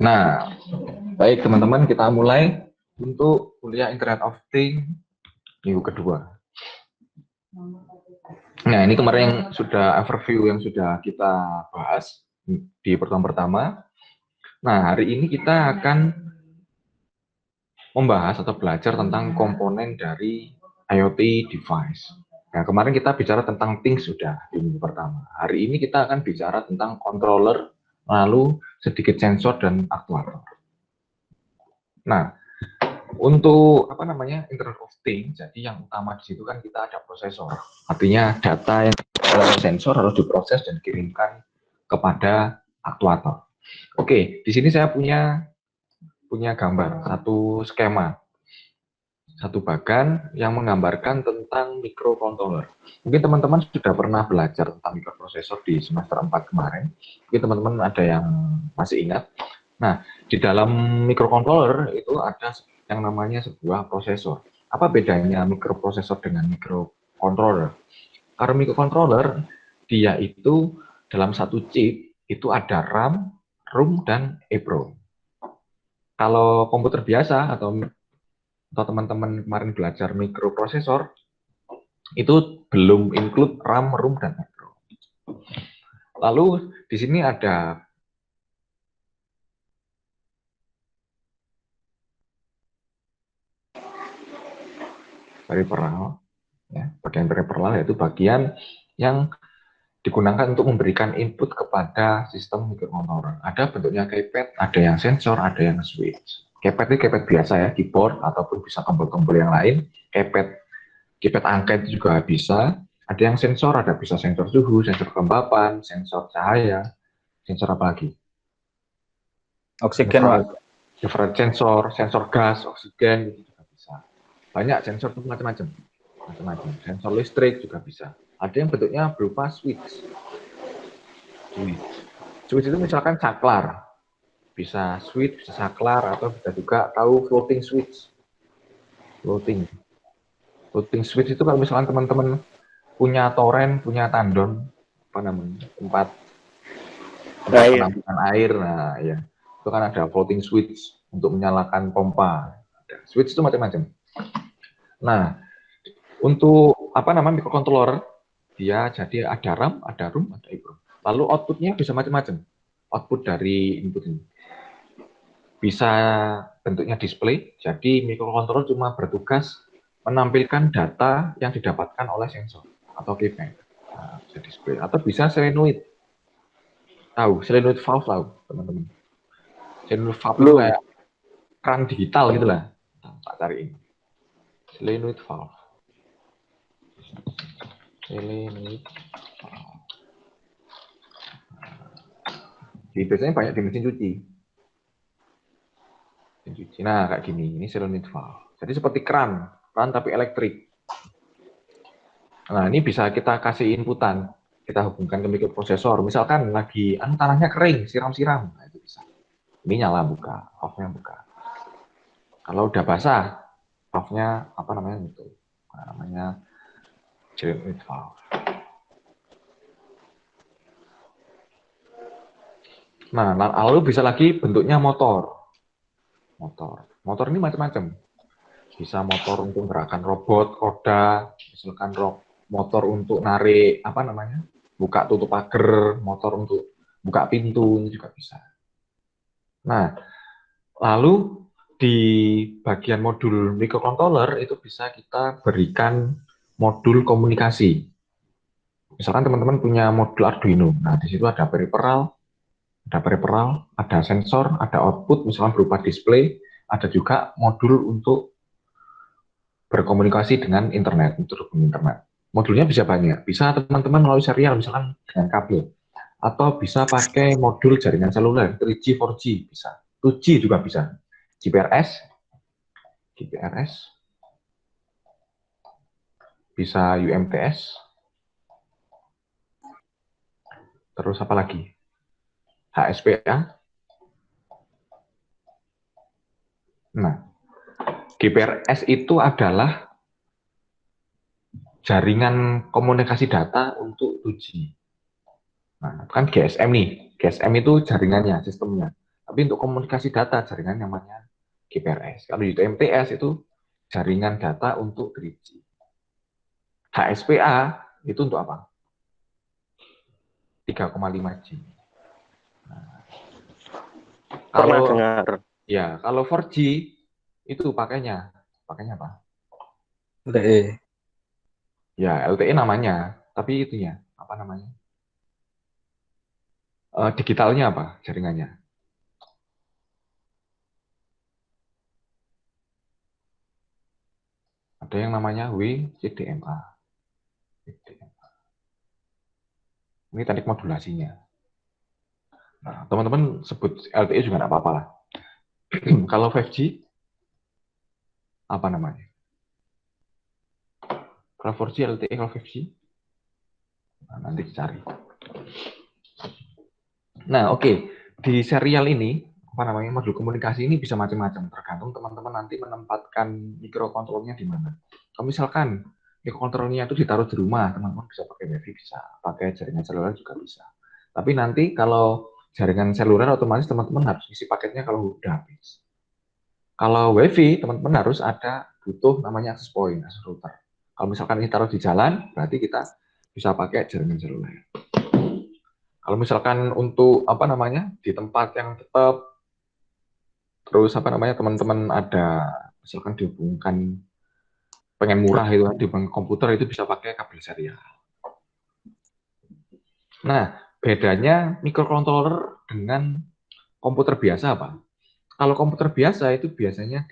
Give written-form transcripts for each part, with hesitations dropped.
Nah, baik teman-teman, kita mulai untuk kuliah Internet of Things minggu kedua. Nah, ini kemarin yang sudah overview yang sudah kita bahas di pertemuan pertama. Nah, hari ini kita akan membahas atau belajar tentang komponen dari IoT device. Nah, kemarin kita bicara tentang things sudah di minggu pertama. Hari ini kita akan bicara tentang controller, lalu sedikit sensor dan aktuator. Nah, untuk Internet of Things, jadi yang utama di situ kan kita ada prosesor. Artinya data yang oleh sensor harus diproses dan dikirimkan kepada aktuator. Oke, di sini saya punya gambar satu skema, satu bagan yang menggambarkan tentang microcontroller. Mungkin teman-teman sudah pernah belajar tentang microprosesor di semester 4 kemarin. Mungkin teman-teman ada yang masih ingat. Nah, di dalam microcontroller itu ada yang namanya sebuah prosesor. Apa bedanya microprosesor dengan microcontroller? Karena microcontroller, dia itu dalam satu chip itu ada RAM, ROM, dan EEPROM. Kalau komputer biasa atau teman-teman kemarin belajar microprosesor, itu belum include RAM, ROM, dan EEPROM. Lalu di sini ada peripheral, ya, bagian peripheral yaitu bagian yang digunakan untuk memberikan input kepada sistem microcontroller. Ada bentuknya keypad, ada yang sensor, ada yang switch. Keypad itu keypad biasa ya, keyboard ataupun bisa tombol-tombol yang lain. Keypad angka itu juga bisa. Ada yang sensor, ada bisa sensor suhu, sensor kelembapan, sensor cahaya, sensor apa lagi? Oksigen, Pak. Infrared sensor, sensor gas, oksigen gitu juga bisa. Banyak sensor itu macam-macam. Sensor listrik juga bisa. Ada yang bentuknya berupa switch. Switch itu misalkan saklar, bisa switch, bisa saklar, atau bisa juga tahu floating switch. Floating switch itu kalau misalkan teman-teman punya toren, punya tandon, tempat penampungan air, nah ya, itu kan ada floating switch untuk menyalakan pompa. Switch itu macam-macam. Nah, untuk microcontroller, dia jadi ada RAM, ada ROM, ada EEPROM. Lalu outputnya bisa macam-macam. Output dari input ini bisa bentuknya display, jadi microcontroller cuma bertugas menampilkan data yang didapatkan oleh sensor atau keypad. Nah, bisa display. Atau bisa solenoid. Tahu, solenoid valve tahu, teman-teman. Solenoid valve itu kayak keran digital gitu lah. Tak cariin. Solenoid valve. Solenoid valve. Jadi biasanya banyak di mesin cuci. Nah, kayak gini. Ini solenoid valve. Jadi seperti keran tapi elektrik. Nah, ini bisa kita kasih inputan. Kita hubungkan ke microprosesor. Misalkan lagi tanahnya kering, siram-siram. Nah, itu bisa. Ini nyala buka, off-nya buka. Kalau udah basah, off-nya itu. Namanya solenoid valve. Nah, lalu bisa lagi bentuknya motor. Motor ini macam-macam. Bisa motor untuk gerakan robot, roda, misalkan motor untuk narik buka tutup pagar, motor untuk buka pintu, ini juga bisa. Nah, lalu di bagian modul microcontroller itu bisa kita berikan modul komunikasi. Misalkan teman-teman punya modul Arduino, nah di situ ada peripheral, ada sensor, ada output, misalkan berupa display, ada juga modul untuk berkomunikasi dengan internet, untuk internet. Modulnya bisa banyak, bisa teman-teman melalui serial, misalkan dengan kabel, atau bisa pakai modul jaringan seluler, 3G, 4G, bisa. 2G juga bisa. GPRS, bisa UMTS, terus apa lagi? HSPA. Nah, GPRS itu adalah jaringan komunikasi data untuk 2G. Nah, kan GSM nih. GSM itu jaringannya, sistemnya. Tapi untuk komunikasi data, jaringan namanya GPRS. Kalau di MTS itu jaringan data untuk 3G. HSPA itu untuk apa? 3,5G. Nah, Pernah kalau dengar. ya, kalau 4G itu pakainya apa? LTE. Ya, LTE namanya, tapi itunya apa namanya? Digitalnya apa? Jaringannya? Ada yang namanya WCDMA. Ini teknik modulasinya. Nah, teman-teman sebut LTE juga nggak apa-apa lah. Kalau 5G, apa namanya? Kalau 4G, LTE, kalau 5G? Nah, nanti dicari. Nah, oke. Di serial ini, apa namanya, modul komunikasi ini bisa macam-macam. Tergantung teman-teman nanti menempatkan mikrokontrolnya di mana. Kalau misalkan mikrokontrolnya itu ditaruh di rumah, teman-teman bisa pakai WiFi, bisa pakai jaringan seluler juga bisa. Tapi nanti kalau jaringan seluler otomatis teman-teman harus isi paketnya kalau udah habis. Kalau WiFi, teman-teman harus butuh namanya access point, access router. Kalau misalkan ini taruh di jalan, berarti kita bisa pakai jaringan seluler. Kalau misalkan untuk apa namanya di tempat yang tetap, terus apa namanya teman-teman ada misalkan dihubungkan pengen murah itu di bank komputer itu bisa pakai kabel serial. Nah, bedanya microcontroller dengan komputer biasa apa? Kalau komputer biasa itu biasanya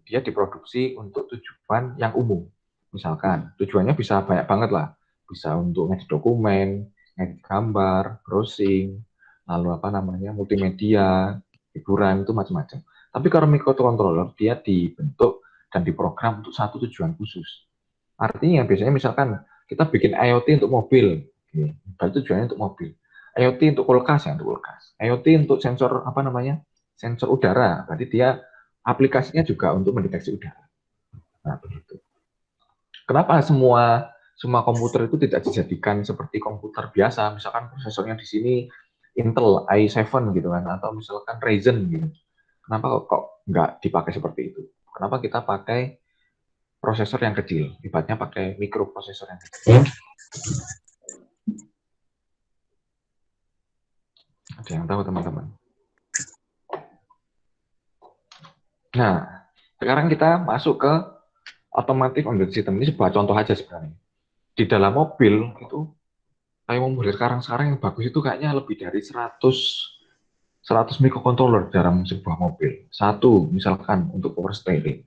dia diproduksi untuk tujuan yang umum. Misalkan tujuannya bisa banyak banget lah. Bisa untuk ngedit dokumen, ngedit gambar, browsing, lalu apa namanya multimedia, hiburan itu macam-macam. Tapi kalau microcontroller dia dibentuk dan diprogram untuk satu tujuan khusus. Artinya biasanya misalkan kita bikin IoT untuk mobil, berarti tujuannya untuk mobil. IoT untuk kulkas ya untuk kulkas. IoT untuk sensor apa namanya sensor udara, berarti dia aplikasinya juga untuk mendeteksi udara. Nah begitu. Kenapa semua komputer itu tidak dijadikan seperti komputer biasa, misalkan prosesornya di sini Intel i7 gitu kan, atau misalkan Ryzen gitu. Kenapa kok nggak dipakai seperti itu? Kenapa kita pakai prosesor yang kecil? Ibaratnya pakai mikroprosesor yang kecil. Ada yang tahu teman-teman? Nah, sekarang kita masuk ke automotive embedded system. Ini sebuah contoh aja sebenarnya. Di dalam mobil itu kayak mobil sekarang yang bagus itu kayaknya lebih dari 100 microcontroller dalam sebuah mobil. Satu misalkan untuk power steering,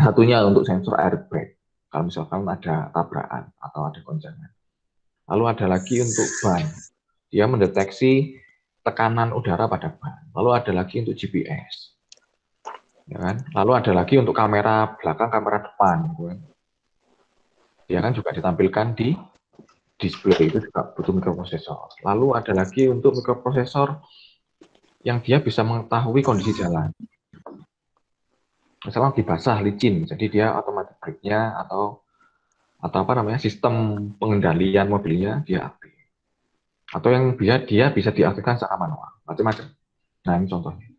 satunya untuk sensor airbag kalau misalkan ada tabrakan atau ada goncangan. Lalu ada lagi untuk ban, dia mendeteksi tekanan udara pada ban. Lalu ada lagi untuk GPS, ya kan? Lalu ada lagi untuk kamera belakang, kamera depan, gitu kan? Dia kan juga ditampilkan di display, itu juga butuh mikroprosesor. Lalu ada lagi untuk mikroprosesor yang dia bisa mengetahui kondisi jalan. Misalnya lagi basah, licin, jadi dia otomatis brake-nya atau apa namanya sistem pengendalian mobilnya dia aktif. Atau yang dia bisa diaktifkan secara manual, macam-macam. Nah ini contohnya.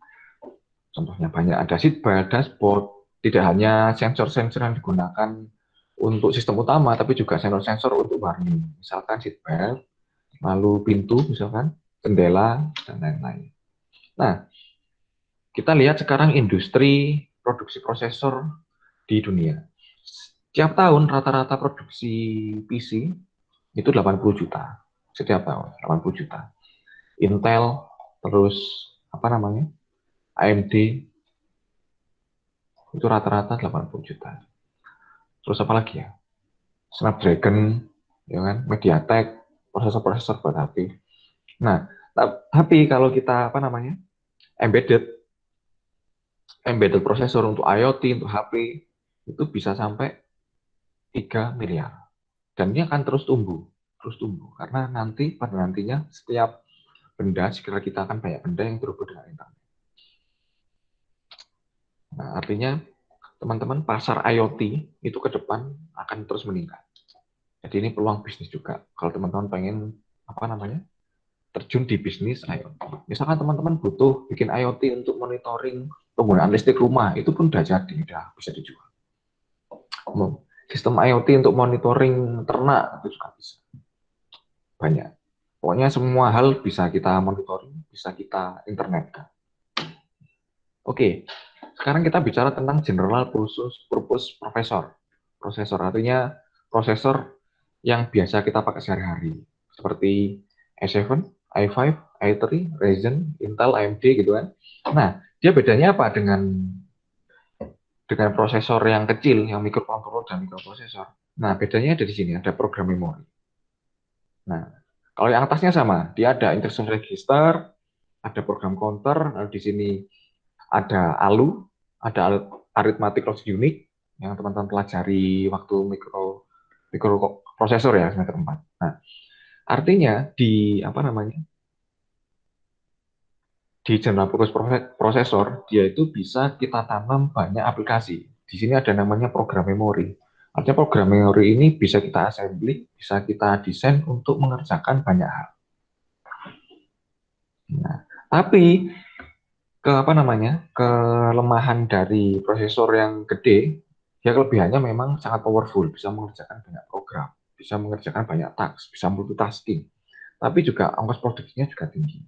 Contohnya banyak, ada seat belt, dashboard, tidak hanya sensor-sensor yang digunakan untuk sistem utama, tapi juga sensor-sensor untuk warning. Misalkan seat belt, lalu pintu, misalkan jendela, dan lain-lain. Nah, kita lihat sekarang industri produksi prosesor di dunia. Setiap tahun rata-rata produksi PC itu 80 juta. Setiap tahun 80 juta. Intel, terus apa namanya? AMD itu rata-rata 80 juta. Terus apa lagi ya? Snapdragon, ya kan? MediaTek, prosesor-prosesor buat HP. Nah, tapi kalau kita apa namanya? Embedded prosesor untuk IoT, untuk HP itu bisa sampai 3 miliar. Dan ini akan terus tumbuh karena pada nantinya setiap benda sekitar kita akan banyak benda yang terhubung dengan internet. Nah, artinya teman-teman pasar IoT itu ke depan akan terus meningkat. Jadi ini peluang bisnis juga. Kalau teman-teman pengen apa namanya terjun di bisnis IoT. Misalkan teman-teman butuh bikin IoT untuk monitoring penggunaan listrik rumah, itu pun udah jadi, udah bisa dijual. Sistem IoT untuk monitoring ternak, itu juga bisa. Banyak. Pokoknya semua hal bisa kita monitoring, bisa kita internetkan. Oke, sekarang kita bicara tentang general purpose prosesor. Artinya prosesor yang biasa kita pakai sehari-hari. Seperti i7, i5, i3, Ryzen, Intel, AMD gitu kan. Nah, dia bedanya apa dengan prosesor yang kecil, yang microcontroller dan microprosesor? Nah, bedanya ada di sini, ada program memori. Nah, kalau yang atasnya sama, dia ada instruction register, ada program counter, lalu di sini ada ALU, ada arithmetic logic unit yang teman-teman pelajari waktu mikroprosesor ya semester 4. Nah, artinya di apa namanya? Di general purpose processor, dia itu bisa kita tanam banyak aplikasi. Di sini ada namanya program memori. Artinya program memori ini bisa kita assembly, bisa kita desain untuk mengerjakan banyak hal. Nah, tapi kelemahan dari prosesor yang gede, ya kelebihannya memang sangat powerful, bisa mengerjakan banyak program, bisa mengerjakan banyak task, bisa multitasking. Tapi juga ongkos produksinya juga tinggi.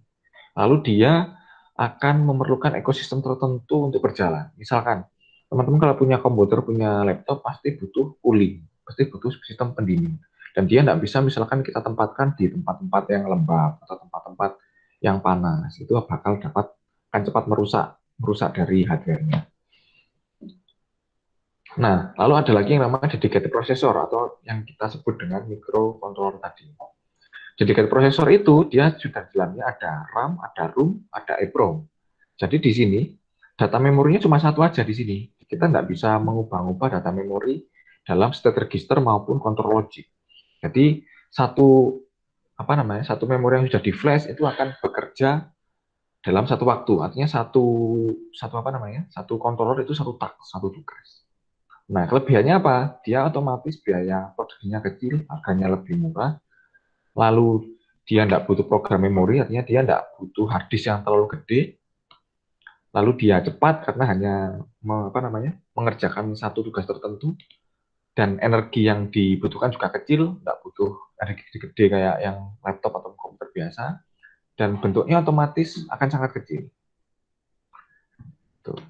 Lalu dia akan memerlukan ekosistem tertentu untuk berjalan. Misalkan, teman-teman kalau punya komputer, punya laptop, pasti butuh cooling, pasti butuh sistem pendingin. Dan dia tidak bisa misalkan kita tempatkan di tempat-tempat yang lembab atau tempat-tempat yang panas. Itu akan cepat merusak dari hardware-nya. Nah, lalu ada lagi yang namanya dedicated processor atau yang kita sebut dengan microcontroller tadi. Dedicated processor itu dia sudah di dalamnya ada RAM, ada ROM, ada EEPROM. Jadi di sini data memorinya cuma satu aja di sini. Kita nggak bisa mengubah-ubah data memori dalam state register maupun control logic. Jadi satu memori yang sudah di flash itu akan bekerja dalam satu waktu. Artinya satu controller itu satu task, satu tugas. Nah, kelebihannya apa? Dia otomatis biaya produksinya kecil, harganya lebih murah. Lalu dia tidak butuh program memori, artinya dia tidak butuh hard disk yang terlalu gede. Lalu dia cepat karena hanya mengerjakan satu tugas tertentu, dan energi yang dibutuhkan juga kecil, tidak butuh energi gede kayak yang laptop atau komputer biasa, dan bentuknya otomatis akan sangat kecil. Tuh.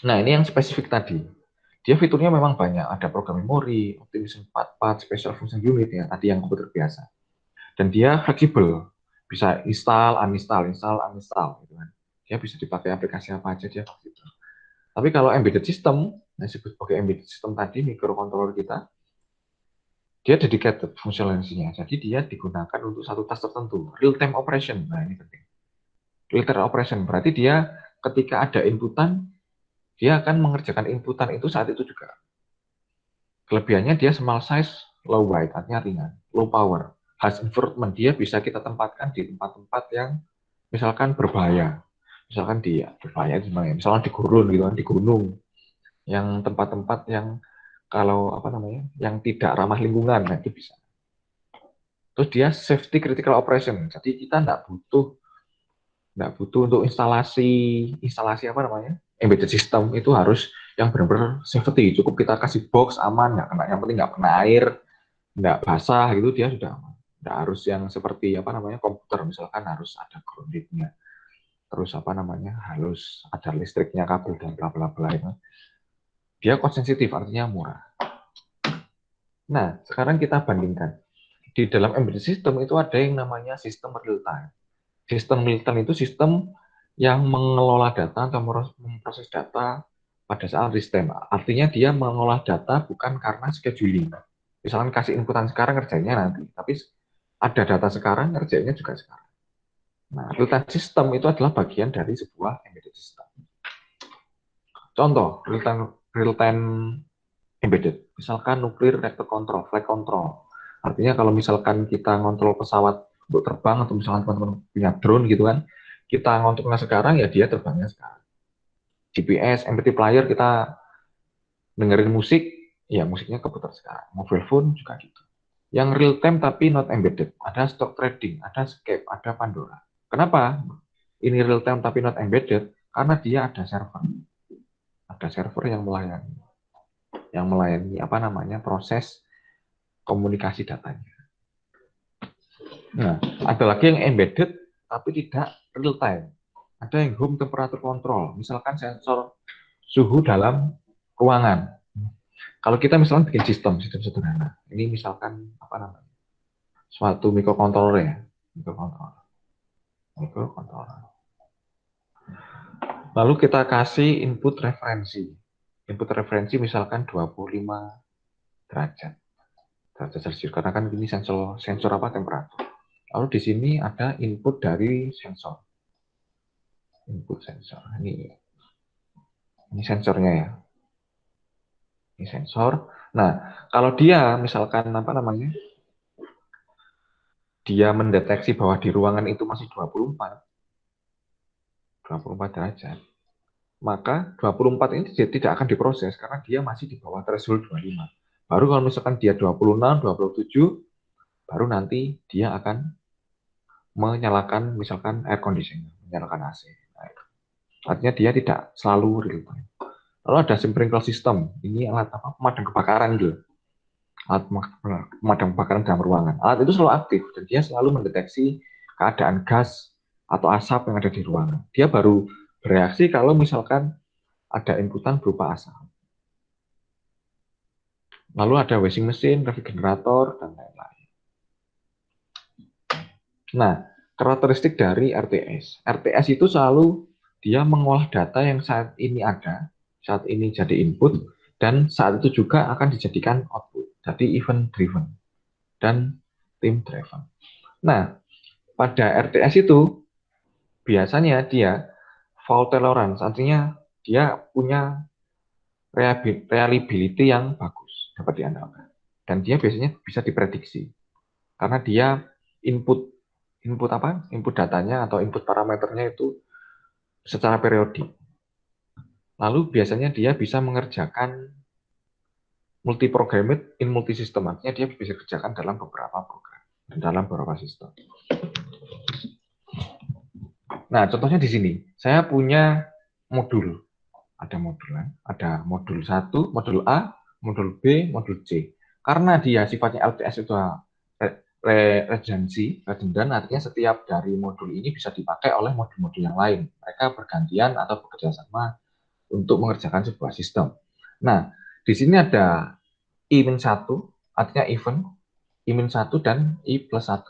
Nah, ini yang spesifik tadi. Dia fiturnya memang banyak, ada program memori, optimization path, special function unit ya, tadi yang komputer biasa. Dan dia fleksibel, bisa install, uninstall gitu kan. Dia bisa dipakai aplikasi apa aja, dia fleksibel. Tapi kalau embedded system, yang disebut sebagai embedded system tadi, microcontroller kita, dia dedicated fungsionalisinya. Jadi dia digunakan untuk satu task tertentu, real time operation. Nah, ini penting. Real time operation berarti dia ketika ada inputan, dia akan mengerjakan inputan itu saat itu juga. Kelebihannya dia small size, low weight, artinya ringan, low power. Has environment, dia bisa kita tempatkan di tempat-tempat yang misalkan berbahaya. Misalkan berbahaya misalkan di gurun gitu kan, di gunung. Yang tempat-tempat yang yang tidak ramah lingkungan, nah itu bisa. Terus dia safety critical operation. Jadi kita nggak butuh untuk instalasi embedded system itu harus yang benar-benar safety. Cukup kita kasih box aman, nggak kena, yang penting nggak kena air, nggak basah gitu, dia sudah aman. Nggak harus yang seperti komputer misalkan harus ada groundednya, terus harus ada listriknya, kabel dan bla bla bla itu. Dia cost sensitif, artinya murah. Nah, sekarang kita bandingkan. Di dalam embedded system itu ada yang namanya sistem real time. Sistem real time itu sistem yang mengelola data atau memproses data pada saat real time. Artinya dia mengolah data bukan karena scheduling. Misalkan kasih inputan sekarang, kerjanya nanti. Tapi ada data sekarang, kerjanya juga sekarang. Nah, real time system itu adalah bagian dari sebuah embedded system. Contoh, real time embedded. Misalkan nuclear reactor control, flight control. Artinya kalau misalkan kita ngontrol pesawat untuk terbang, atau misalkan teman-teman punya drone gitu kan, kita ngontrolnya sekarang, ya dia terbangnya sekarang. GPS, MP3 player, kita dengerin musik, ya musiknya keputar sekarang. Mobile phone juga gitu. Yang real time tapi not embedded. Ada stock trading, ada Scape, ada Pandora. Kenapa ini real time tapi not embedded? Karena dia ada server. Ada server yang melayani apa namanya proses komunikasi datanya. Nah, ada lagi yang embedded tapi tidak real time. Ada yang home temperature control, misalkan sensor suhu dalam ruangan. Kalau kita misalkan bikin sistem sederhana, ini misalkan apa namanya, suatu microcontroller ya, microcontroller. Lalu kita kasih input referensi misalkan 25 derajat Celcius, karena kan ini sensor apa temperatur. Lalu di sini ada input dari sensor, ini sensornya ya. Ini sensor. Nah, kalau dia misalkan apa namanya, dia mendeteksi bahwa di ruangan itu masih 24 derajat, maka 24 ini tidak akan diproses karena dia masih di bawah threshold 25. Baru kalau misalkan dia 26, 27, baru nanti dia akan menyalakan misalkan air conditioner, menyalakan AC. Artinya dia tidak selalu real time. Lalu ada sprinkler system. Ini alat apa? Pemadam kebakaran gitu. Alat pemadam kebakaran dalam ruangan. Alat itu selalu aktif dan dia selalu mendeteksi keadaan gas atau asap yang ada di ruangan. Dia baru bereaksi kalau misalkan ada inputan berupa asap. Lalu ada washing machine, refrigerator, dan lain-lain. Nah, karakteristik dari RTS. RTS itu selalu dia mengolah data yang saat ini ada, saat ini jadi input, dan saat itu juga akan dijadikan output. Jadi event driven dan team driven. Nah, pada RTS itu biasanya dia fault tolerance, artinya dia punya reliability yang bagus, dapat diandalkan. Dan dia biasanya bisa diprediksi. Karena dia input datanya atau input parameternya itu secara periodik. Lalu biasanya dia bisa mengerjakan multi-programmed in multi-system. Artinya dia bisa kerjakan dalam beberapa program dan dalam beberapa sistem. Nah, contohnya di sini. Saya punya modul. Ada modul 1, modul A, modul B, modul C. Karena dia sifatnya LTS itu redundan, artinya setiap dari modul ini bisa dipakai oleh modul-modul yang lain. Mereka bergantian atau bekerja sama untuk mengerjakan sebuah sistem. Nah, di sini ada I-1, artinya event, I-1 dan I+1.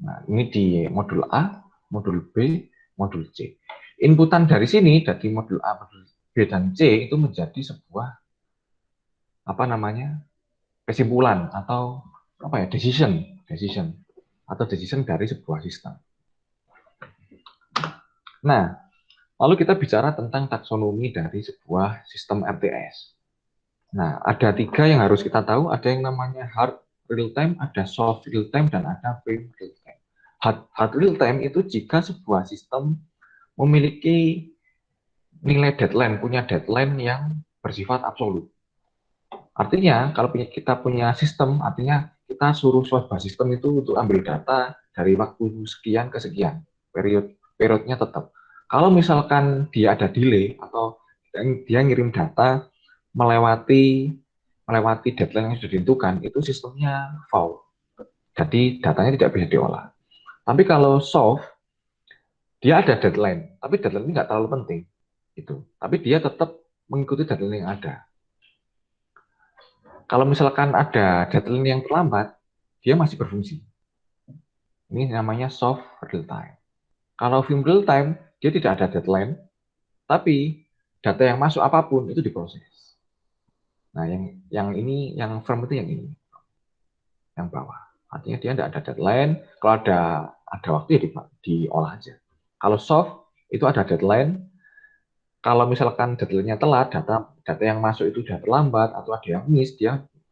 Nah, ini di modul A, modul B, modul C. Inputan dari sini, dari modul A, modul B, dan C, itu menjadi sebuah, kesimpulan, atau decision dari sebuah sistem. Nah, lalu kita bicara tentang taksonomi dari sebuah sistem RTS. Nah, ada 3 yang harus kita tahu. Ada yang namanya hard real time, ada soft real time, dan ada firm real time. Hard real time itu jika sebuah sistem memiliki nilai deadline, punya deadline yang bersifat absolut. Artinya, kalau kita punya sistem, artinya kita suruh sebuah sistem itu untuk ambil data dari waktu sekian ke sekian, periodnya tetap. Kalau misalkan dia ada delay atau dia ngirim data melewati deadline yang sudah ditentukan, itu sistemnya foul. Jadi datanya tidak bisa diolah. Tapi kalau soft, dia ada deadline, tapi deadline ini nggak terlalu penting. Tapi dia tetap mengikuti deadline yang ada. Kalau misalkan ada deadline yang terlambat, dia masih berfungsi. Ini namanya soft real time. Kalau firm real time, dia tidak ada deadline, tapi data yang masuk apapun itu diproses. Nah, yang firm itu yang ini, yang bawah. Artinya dia tidak ada deadline. Kalau ada waktu ya diolah aja. Kalau soft itu ada deadline. Kalau misalkan deadline-nya telat, data yang masuk itu sudah terlambat atau ada yang miss,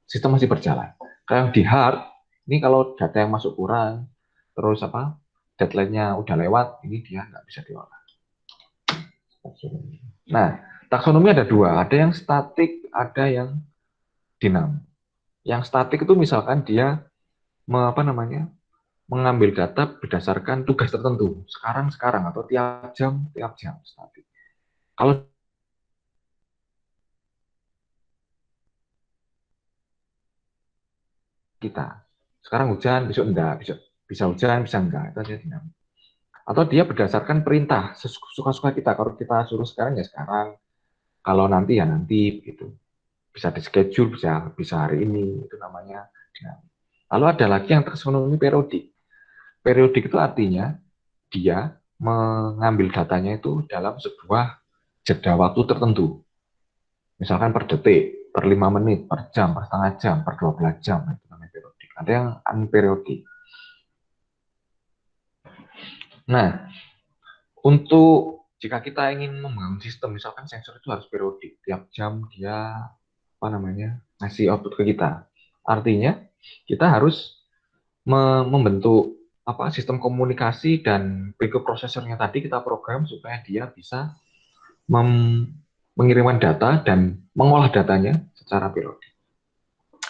sistem masih berjalan. Kalau yang di hard, ini kalau data yang masuk kurang, terus deadline-nya udah lewat, ini dia nggak bisa diolah. Nah, taksonomi ada 2, ada yang statik, ada yang dinamik. Yang statik itu misalkan dia apa namanya, mengambil data berdasarkan tugas tertentu. Sekarang atau tiap jam statis. Kalau kita sekarang hujan, besok enggak, bisa hujan, bisa enggak, itu aja dinamik. Atau dia berdasarkan perintah, suka-suka kita. Kalau kita suruh sekarang ya sekarang, kalau nanti ya nanti, gitu. Bisa di schedule, bisa hari ini, itu namanya dinamik. Lalu ada lagi yang taksonomi periodik. Periodik itu artinya dia mengambil datanya itu dalam sebuah jeda waktu tertentu. Misalkan per detik, per 5 menit, per jam, per setengah jam, per 12 jam, itu namanya periodik. Ada yang unperiodik. Nah, untuk jika kita ingin membangun sistem, misalkan sensor itu harus periodik, tiap jam dia apa namanya ngasih output ke kita. Artinya kita harus membentuk apa sistem komunikasi dan berikut prosesornya tadi kita program supaya dia bisa mengirimkan data dan mengolah datanya secara periodik.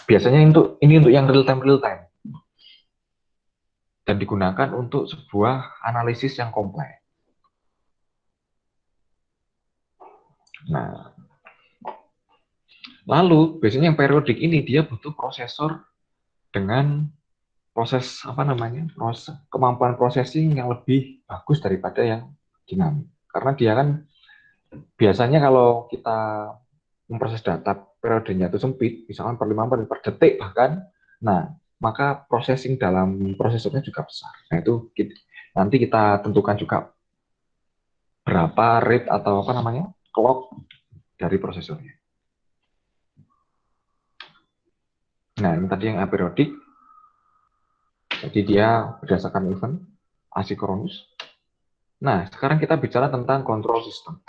Biasanya ini untuk yang real time dan digunakan untuk sebuah analisis yang kompleks. Nah, lalu biasanya yang periodik ini dia butuh prosesor dengan proses apa namanya kemampuan processing yang lebih bagus daripada yang dinamik. Karena dia kan biasanya kalau kita memproses data periodenya itu sempit, misalkan per 5 menit per detik bahkan, nah maka processing dalam prosesornya juga besar. Nah itu nanti kita tentukan juga berapa rate atau apa namanya clock dari prosesornya. Nah ini tadi yang aperiodic, jadi dia berdasarkan event asinkronus. Nah sekarang kita bicara tentang control system.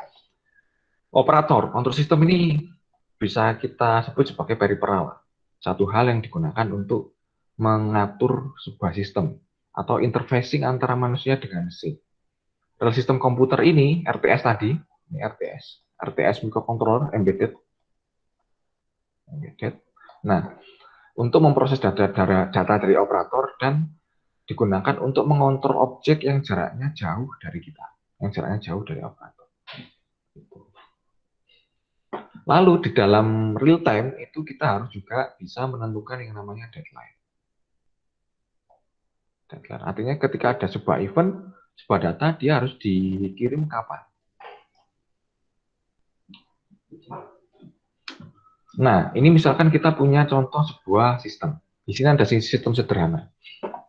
Operator control system ini bisa kita sebut sebagai peripheral, satu hal yang digunakan untuk mengatur sebuah sistem atau interfacing antara manusia dengan mesin. Dalam sistem komputer ini, RTS tadi, ini RTS microcontroller embedded. Nah, untuk memproses data dari operator dan digunakan untuk mengontrol objek yang jaraknya jauh dari kita, yang jaraknya jauh dari operator. Lalu di dalam real time itu kita harus juga bisa menentukan yang namanya deadline. Deadline artinya ketika ada sebuah event, sebuah data dia harus dikirim kapan. Nah, ini misalkan kita punya contoh sebuah sistem. Di sini ada sistem sederhana.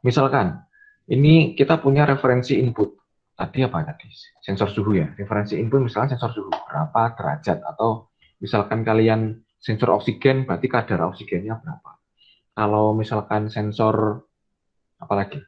Misalkan ini kita punya referensi input. Tadi apa tadi? Sensor suhu ya. Referensi input misalkan sensor suhu berapa derajat atau misalkan kalian sensor oksigen berarti kadar oksigennya berapa. Kalau misalkan sensor apalagi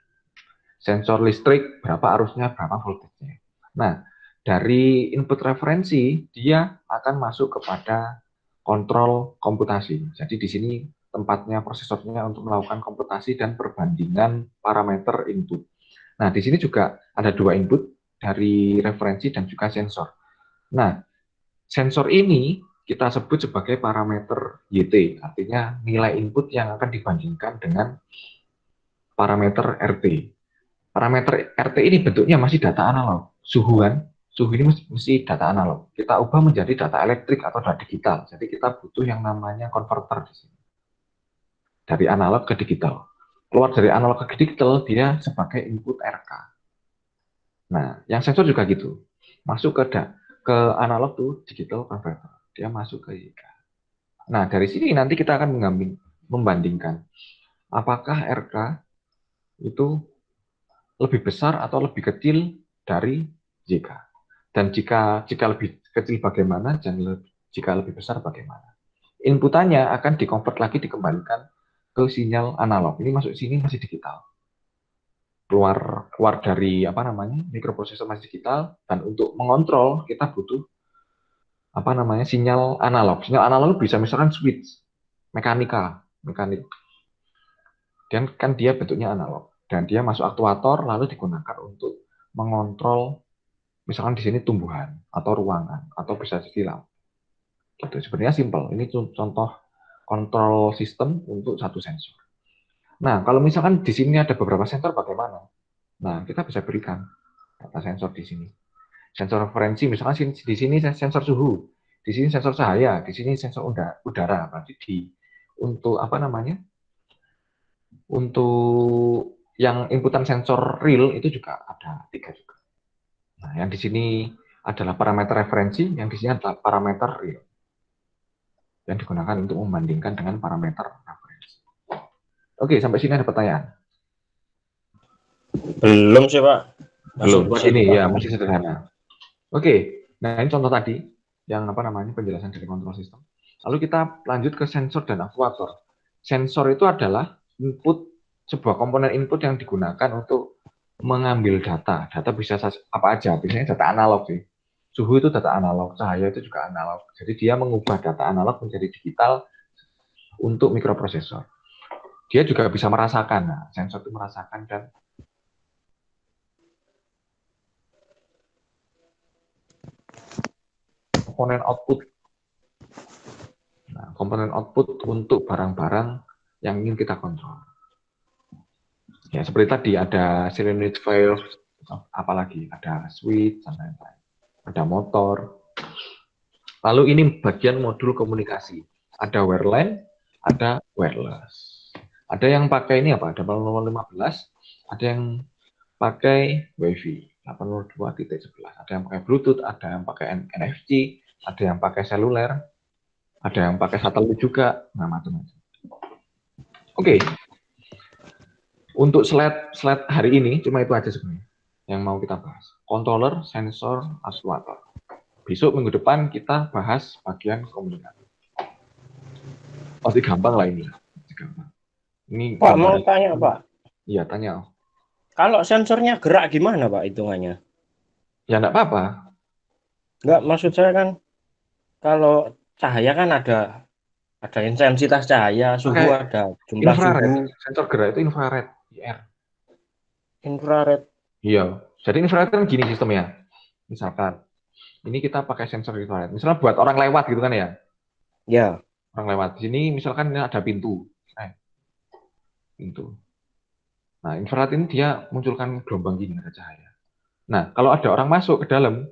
sensor listrik berapa arusnya, berapa voltage-nya. Nah, dari input referensi dia akan masuk kepada kontrol komputasi. Jadi di sini tempatnya prosesornya untuk melakukan komputasi dan perbandingan parameter input. Nah, di sini juga ada dua input dari referensi dan juga sensor. Nah, sensor ini kita sebut sebagai parameter YT, artinya nilai input yang akan dibandingkan dengan parameter RT. Parameter RT ini bentuknya masih data analog. Suhu ini mesti data analog. Kita ubah menjadi data elektrik atau data digital. Jadi kita butuh yang namanya converter di sini. Dari analog ke digital. Keluar dari analog ke digital, dia sebagai input RK. Nah, yang sensor juga gitu. Masuk ke analog tuh digital converter. Dia masuk ke YK. Nah, dari sini nanti kita akan membandingkan apakah RK itu lebih besar atau lebih kecil dari JK. Dan jika lebih kecil bagaimana, dan jika lebih besar bagaimana. Inputannya akan dikonvert lagi, dikembalikan ke sinyal analog. Ini masuk sini masih digital. Keluar dari apa namanya mikroprosesor masih digital, dan untuk mengontrol kita butuh apa namanya sinyal analog. Sinyal analog bisa misalkan switch, mekanik. Dan kan dia bentuknya analog dan dia masuk aktuator lalu digunakan untuk mengontrol misalkan di sini tumbuhan atau ruangan atau bisa jadi lampu. Gitu. Sebenarnya simpel. Ini contoh kontrol sistem untuk satu sensor. Nah, kalau misalkan di sini ada beberapa sensor bagaimana? Nah, kita bisa berikan data sensor di sini. Sensor referensi, misalkan di sini sensor suhu, di sini sensor cahaya, di sini sensor udara. Berarti untuk apa namanya? Untuk yang inputan sensor real itu juga ada 3 juga. Nah, yang di sini adalah parameter referensi, yang di sini adalah parameter real yang digunakan untuk membandingkan dengan parameter referensi. Oke, sampai sini ada pertanyaan? Belum sih, Pak. Belum. Masih Ini ya dipahami. masih sederhana. Oke, nah ini contoh tadi yang apa namanya penjelasan dari kontrol sistem. Lalu kita lanjut ke sensor dan aktuator. Sensor itu adalah sebuah komponen input yang digunakan untuk mengambil data. Data bisa apa aja, biasanya data analog sih. Suhu itu data analog, cahaya itu juga analog. Jadi dia mengubah data analog menjadi digital untuk mikroprosesor. Dia juga bisa merasakan, nah, sensor itu merasakan dan komponen output. Nah, komponen output untuk barang-barang yang ingin kita kontrol. Ya, seperti tadi ada solenoid valve, apalagi ada switch, dan lain-lain. Ada motor. Lalu ini bagian modul komunikasi. Ada wireline, ada wireless. Ada yang pakai ini apa? Ada 802.15, ada yang pakai Wi-Fi 802.11, ada yang pakai Bluetooth, ada yang pakai NFC, ada yang pakai seluler, ada yang pakai satelit juga, nah macam-macam. Oke. Untuk slide hari ini cuma itu aja sebenarnya yang mau kita bahas. Controller, sensor, aktuator. Besok minggu depan kita bahas bagian komunikasi. Pasti gampang lah ini. Gampang. Ini Pak, mau gambaran. tanya, Pak. Iya, tanya. Kalau sensornya gerak gimana, Pak, hitungannya? Ya enggak apa-apa. Enggak, maksud saya kan kalau cahaya kan ada intensitas cahaya, suhu Pakai ada, jumlah infrared. suhu, Sensor gerak itu infrared, IR. infrared. Iya. Jadi infrared kan gini sistemnya. Misalkan ini kita pakai sensor infrared. Misalnya buat orang lewat gitu kan ya. Ya. Orang lewat. Di sini misalkan ini ada pintu. Pintu. Nah, infrared ini dia munculkan gelombang gini, ada cahaya. Nah, kalau ada orang masuk ke dalam,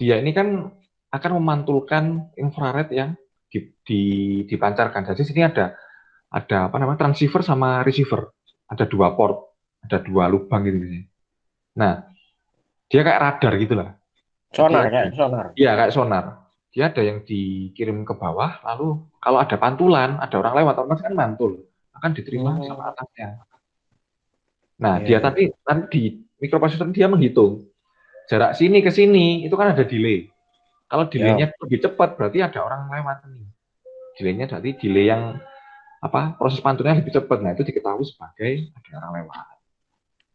dia ini kan akan memantulkan infrared yang dipancarkan. Jadi sini ada apa namanya transceiver sama receiver. Ada 2 port, ada 2 lubang gitu. Nah, dia kayak radar gitulah. Sonar, kayak sonar. Iya, kayak sonar. Dia ada yang dikirim ke bawah, lalu kalau ada pantulan, ada orang lewat, otomatis kan mantul, akan diterima sama atasnya. Nah, Iya, dia iya. tadi di mikroprosesor dia menghitung jarak sini ke sini itu kan ada delay. Kalau Ya. delaynya lebih cepat berarti ada orang lewat nih. Delaynya berarti delay yang apa proses pantunnya lebih cepat. Nah itu diketahui sebagai ada orang lewat.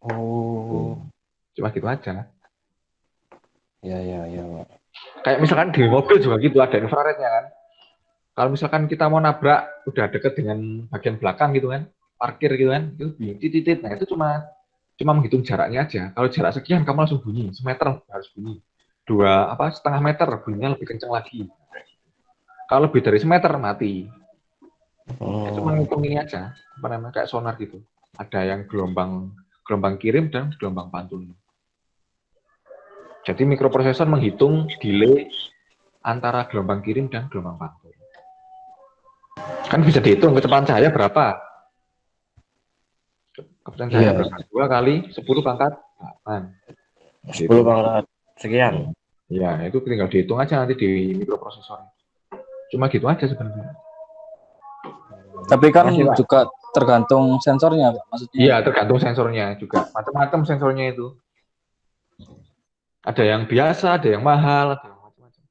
Oh. Cuma gitu aja. Ya, ya, ya, Pak. Kayak misalkan di mobil juga gitu ada infrarednya kan. Kalau misalkan kita mau nabrak udah deket dengan bagian belakang gitu kan, parkir gitu kan, itu bunyi titit. Nah itu cuma menghitung jaraknya aja. Kalau jarak sekian kamu langsung bunyi, semeter harus bunyi. 2,5 meter bunyinya lebih kencang lagi. Kalau lebih dari semeter mati. Ya, cuma ngitung ini aja, apa namanya kayak sonar gitu. Ada yang gelombang kirim dan gelombang pantul. Jadi mikroprosesor menghitung delay antara gelombang kirim dan gelombang pantul. Kan bisa dihitung kecepatan cahaya berapa. Kecepatan cahaya berapa? 2 kali 10 pangkat 8. 10 pangkat sekian. Ya, itu tinggal dihitung aja nanti di mikroprosesor. Cuma gitu aja sebenarnya. Tapi kan Makasih, Pak. juga tergantung sensornya, Pak. Maksudnya. Iya, tergantung sensornya juga. Macam-macam sensornya itu. Ada yang biasa, ada yang mahal, ada yang macam-macam.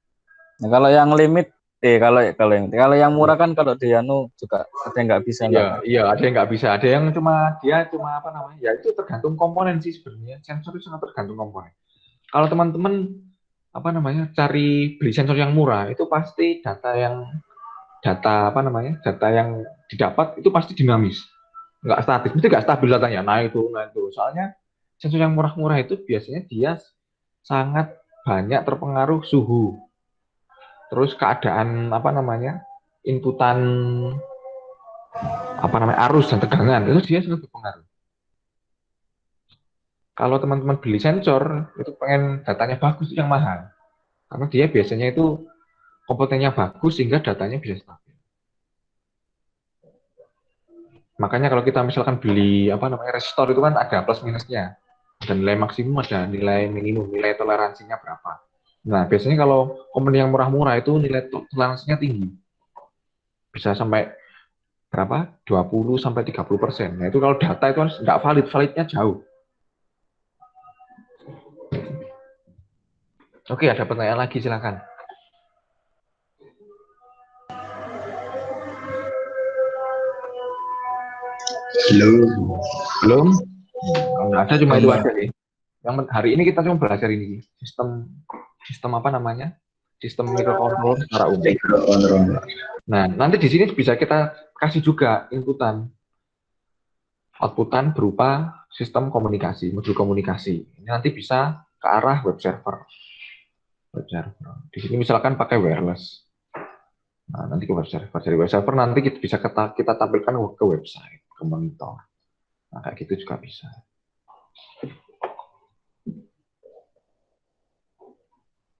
Nah, kalau yang limit, kalau yang murah kan kalau di Anu juga ada yang nggak bisa lah. Iya, ada yang nggak bisa, ada yang dia cuma apa namanya, ya itu tergantung komponen sih sebenarnya. Sensor itu sangat tergantung komponen. Kalau teman-teman apa namanya cari beli sensor yang murah, itu pasti data apa namanya, data yang didapat itu pasti dinamis, nggak statis, mesti nggak stabil datanya, naik turun. Soalnya sensor yang murah-murah itu biasanya dia sangat banyak terpengaruh suhu, terus keadaan apa namanya, inputan apa namanya arus dan tegangan, itu dia sangat berpengaruh. Kalau teman-teman beli sensor itu pengen datanya bagus itu yang mahal, karena dia biasanya itu komponennya bagus sehingga datanya bisa stabil. Makanya kalau kita misalkan beli apa namanya resistor itu kan ada plus minusnya, dan nilai maksimum ada nilai minimum, nilai toleransinya berapa. Nah biasanya kalau komponen yang murah-murah itu nilai toleransinya tinggi, bisa sampai berapa? 20 sampai 30%. Nah itu kalau data itu kan nggak valid, validnya jauh. Oke, ada pertanyaan lagi silakan. Belum? Kalau nggak ada cuma itu aja nih. Yang hari ini kita cuma belajar ini sistem apa namanya? Sistem microcontroller secara umum. Nah, nanti di sini bisa kita kasih juga outputan berupa sistem komunikasi, modul komunikasi. Ini nanti bisa ke arah web server. Di sini misalkan pakai wireless. Nah, nanti ke web server. Dari web server nanti bisa kita tampilkan ke website, ke monitor. Nah, kayak gitu juga bisa.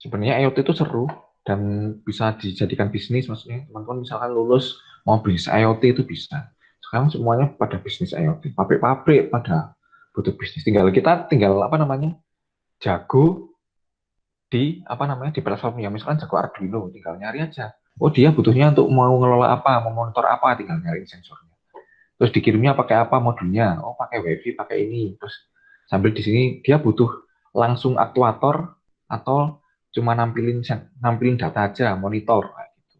Sebenarnya IoT itu seru dan bisa dijadikan bisnis, maksudnya teman-teman misalkan lulus mau bisnis IoT itu bisa. Sekarang semuanya pada bisnis IoT, pabrik-pabrik pada butuh bisnis. Tinggal apa namanya jago di apa namanya di platformnya. Misalkan jago Arduino, tinggal nyari aja. Oh dia butuhnya untuk mau ngelola apa, mau monitor apa, tinggal nyari sensornya. Terus dikirimnya pakai apa modulnya? Oh pakai WiFi, pakai ini. Terus sambil di sini dia butuh langsung aktuator atau cuma nampilin data aja, monitor. Gitu.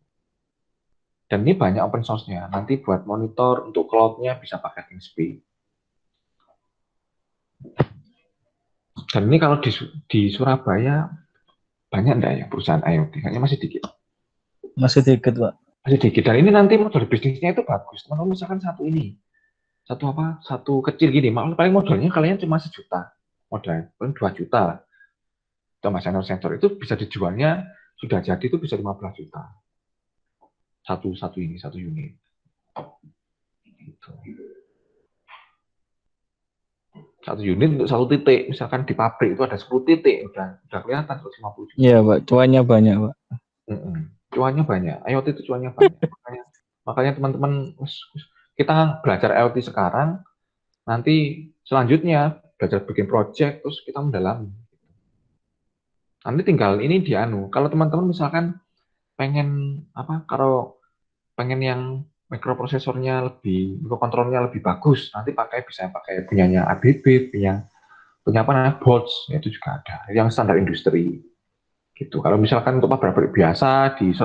Dan ini banyak open source-nya. Nanti buat monitor untuk cloud-nya bisa pakai ThinkSpeed. Dan ini kalau di Surabaya banyak enggak ya perusahaan IoT? Kayaknya masih dikit. Masih dikit, Pak. Masih dikit. Dan ini nanti model bisnisnya itu bagus. Teman-teman misalkan satu kecil gini, paling modalnya kalian cuma 1 juta. Modal, paling 2 juta lah. Sama sensor itu bisa dijualnya sudah jadi itu bisa 15 juta satu unit gitu. Satu unit untuk 1 titik, misalkan di pabrik itu ada 10 titik udah kelihatan 150 juta. Iya, Pak, cuannya banyak, Pak. Cuannya banyak, IoT itu cuannya banyak. makanya teman-teman kita belajar IoT sekarang, nanti selanjutnya belajar bikin project terus kita mendalami. Nanti tinggal ini kalau teman-teman misalkan kalau pengen yang mikrokontrolnya lebih bagus, nanti bisa pakai punyanya ABB, punya apa namanya bots, itu juga ada yang standar industri gitu. Kalau misalkan untuk pabrik biasa di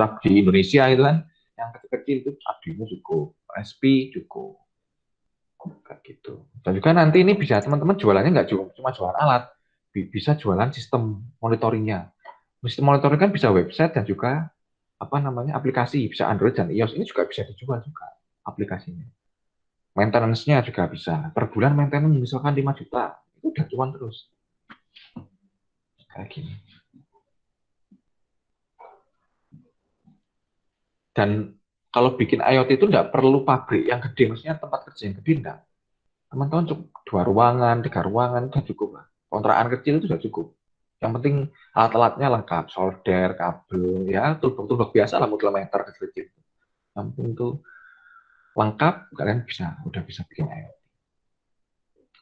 Indonesia itu kan yang kecil-kecil itu Arduino cukup, SP cukup kayak gitu. Dan juga nanti ini bisa teman-teman jualannya nggak cuma jualan alat, bisa jualan sistem monitoringnya. Sistem monitoring kan bisa website dan juga apa namanya aplikasi, bisa Android dan iOS, ini juga bisa dijual juga aplikasinya. Maintenance-nya juga bisa. Per bulan maintenance misalkan 5 juta, itu udah cuan terus. Kayak gini. Dan kalau bikin IoT itu nggak perlu pabrik yang gede, maksudnya tempat kerja yang gede enggak. Teman-teman cukup 2 ruangan, 3 ruangan, udah cukup lah. Kontrakan kecil itu sudah cukup. Yang penting alat-alatnya lengkap, solder, kabel, ya turbok biasa lah, multimeter kecil-kecil. Yang penting itu lengkap, kalian udah bisa bikin IoT.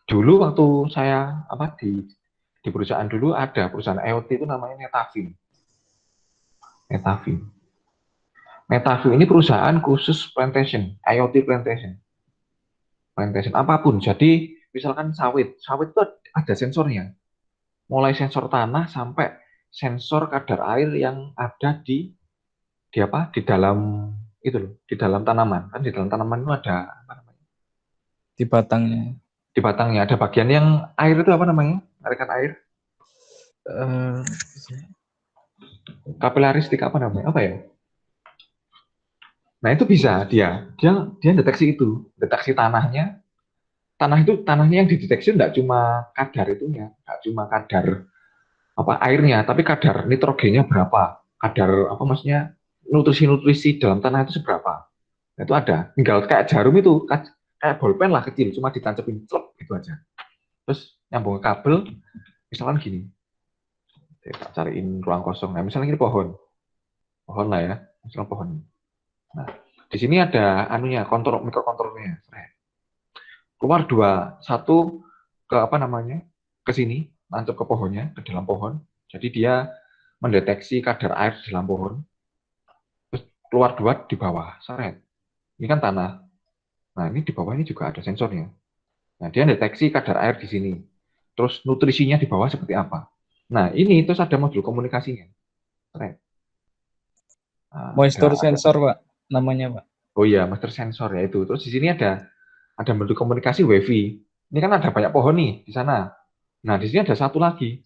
Dulu waktu saya di perusahaan dulu ada perusahaan IoT itu namanya Netafim. Netafim ini perusahaan khusus plantation, IoT plantation apapun. Jadi misalkan sawit itu ada sensornya. Mulai sensor tanah sampai sensor kadar air yang ada di dalam itu loh, di dalam tanaman. Kan di dalam tanaman itu ada apa namanya? Di batangnya. Di batangnya ada bagian yang air itu apa namanya? Tarikan air. Kapilaristik apa namanya? Apa ya? Nah, itu bisa dia deteksi itu, deteksi tanahnya. Tanahnya yang dideteksi enggak cuma kadar itunya, enggak cuma kadar airnya, tapi kadar nitrogennya berapa, kadar maksudnya nutrisi dalam tanah itu seberapa. Nah, itu ada, tinggal kayak jarum itu, kayak bolpen lah kecil, cuma ditancepin celep gitu aja. Terus nyambung ke kabel, misalkan gini, saya tak cariin ruang kosong. Nah, misalnya ini pohon lah ya, misalnya pohon. Nah, di sini ada anunya, mikrokontrolnya. Keluar dua, satu ke apa namanya, ke sini, nancap ke pohonnya, ke dalam pohon. Jadi dia mendeteksi kadar air di dalam pohon. Terus keluar dua di bawah, seret. Ini kan tanah. Nah, ini di bawah ini juga ada sensornya. Nah, dia deteksi kadar air di sini. Terus nutrisinya di bawah seperti apa. Nah, ini terus ada modul komunikasinya. Seret. Nah, Moisture sensor, Pak, namanya, Pak. oh iya, master sensor ya itu. Terus di sini ada modul komunikasi WiFi. Ini kan ada banyak pohon nih di sana. Nah, di sini ada satu lagi.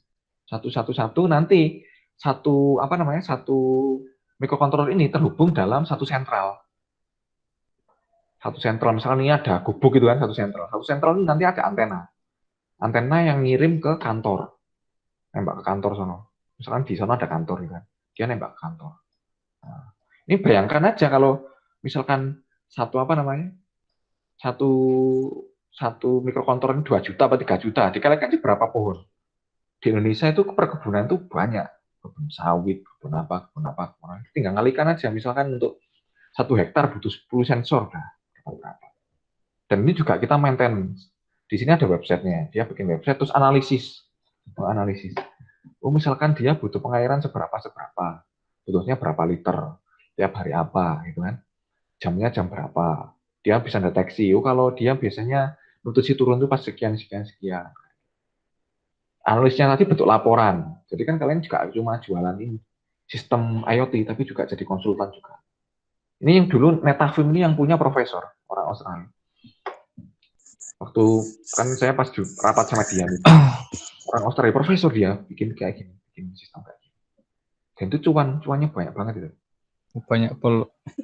Satu nanti satu mikrokontroler ini terhubung dalam satu sentral. Satu sentral, misalkan ini ada gubuk gitu kan, satu sentral. Satu sentral ini nanti ada antena. Antena yang ngirim ke kantor. Nembak ke kantor sono. Misalkan di sana ada kantor gitu kan. Dia nembak ke kantor. Nah, ini bayangkan aja kalau misalkan satu satu satu mikrokontroler ini 2 juta atau 3 juta, dikalikan di berapa pohon? Di Indonesia itu perkebunan itu banyak, kebun sawit, kebun apa. Tinggal ngalikan aja, misalkan untuk 1 hektar butuh 10 sensor, nah, berapa. Dan ini juga kita maintain. Di sini ada websitenya, dia bikin website terus analisis. Oh, misalkan dia butuh pengairan seberapa, butuhnya berapa liter, tiap hari apa, gitu kan. Jamnya jam berapa. Dia bisa deteksi, oh kalau dia biasanya nutrisi turun itu pas sekian. Analisnya nanti bentuk laporan. Jadi kan kalian juga cuma jualan ini sistem IoT, tapi juga jadi konsultan juga. Ini yang dulu Netafim ini yang punya profesor, orang Australia. Waktu kan saya pas rapat sama dia nih, orang Australia, profesor dia bikin kayak gini, bikin sistem kayak gini. Dan itu cuannya banyak banget itu.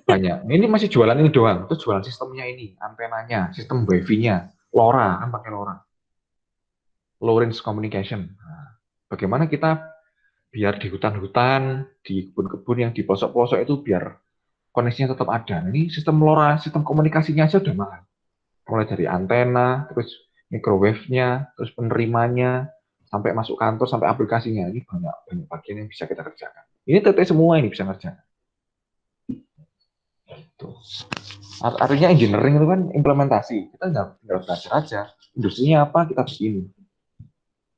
Banyak. Ini masih jualan ini doang. Terus jualan sistemnya ini, antenanya, sistem wifi-nya, LoRa, kan pakai LoRa. Low range communication. Nah, bagaimana kita biar di hutan-hutan, di kebun-kebun yang di pelosok-pelosok itu biar koneksinya tetap ada. Nah, ini sistem LoRa, sistem komunikasinya aja udah mahal. Mulai dari antena, terus microwave-nya, terus penerimanya, sampai masuk kantor, sampai aplikasinya. Ini banyak bagian yang bisa kita kerjakan. Ini TT semua ini bisa kerjakan. Tuh. Artinya engineering itu kan implementasi. Kita nggak belajar aja. Industrinya apa, kita begini.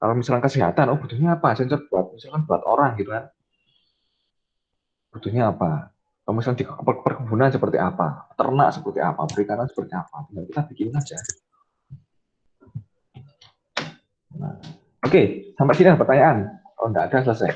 Kalau misalnya kesehatan, oh butuhnya apa? Sensor misalkan buat orang gitu kan. Butuhnya apa? Kalau misalnya di perkebunan seperti apa? Ternak seperti apa? Perikanan seperti apa? Tinggal kita bikin aja. Nah, oke, sampai sini ada pertanyaan. Kalau nggak ada, selesai.